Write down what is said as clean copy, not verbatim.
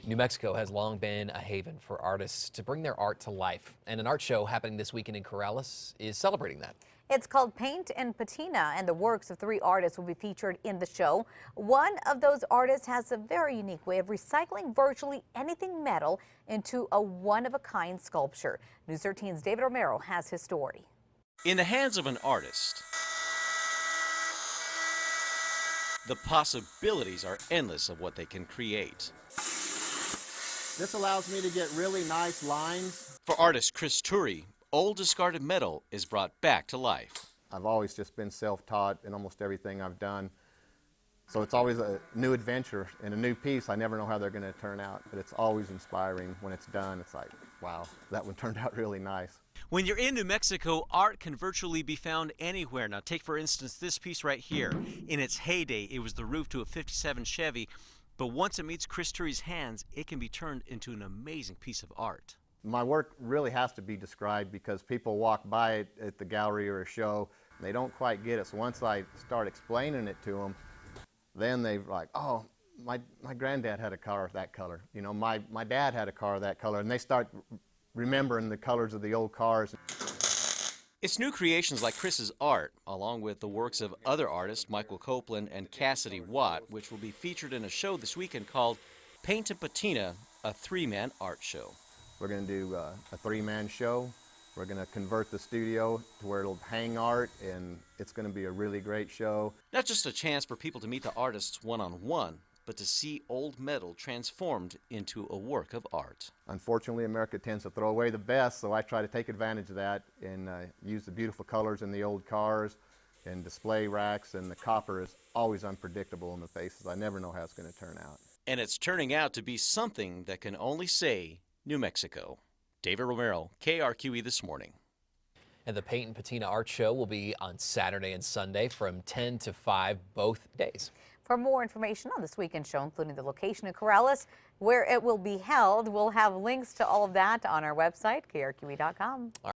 New Mexico has long been a haven for artists to bring their art to life, and an art show happening this weekend in Corrales is celebrating that. It's called Paint and Patina, and the works of 3 artists will be featured in the show. One of those artists has a very unique way of recycling virtually anything metal into a one-of-a-kind sculpture. News 13's David Romero has his story. In the hands of an artist, the possibilities are endless of what they can create. This allows me to get really nice lines. For artist Chris Turri, old discarded metal is brought back to life. I've always just been self-taught in almost everything I've done. So it's always a new adventure and a new piece. I never know how they're going to turn out, but it's always inspiring when it's done. It's like, wow, that one turned out really nice. When you're in New Mexico, art can virtually be found anywhere. Now take for instance this piece right here. In its heyday, it was the roof to a 57 Chevy, but once it meets Chris Turri's hands, it can be turned into an amazing piece of art. My work really has to be described because people walk by it at the gallery or a show, and they don't quite get it. So once I start explaining it to them, then they're like, oh, my granddad had a car of that color. You know, my dad had a car of that color, and they start remembering the colors of the old cars. It's new creations like Chris's art, along with the works of other artists, Michael Copeland and Cassidy Watt, which will be featured in a show this weekend called Paint and Patina, a 3-man art show. We're going to do a 3-man show. We're going to convert the studio to where it'll hang art, and it's going to be a really great show. Not just a chance for people to meet the artists one-on-one, but to see old metal transformed into a work of art. Unfortunately, America tends to throw away the best, so I try to take advantage of that and use the beautiful colors in the old cars and display racks, and the copper is always unpredictable in the faces. I never know how it's going to turn out. And it's turning out to be something that can only say New Mexico. David Romero, KRQE This Morning. And the Paint and Patina Art Show will be on Saturday and Sunday from 10 to 5 both days. For more information on this weekend show, including the location in Corrales, where it will be held, we'll have links to all of that on our website, krqe.com.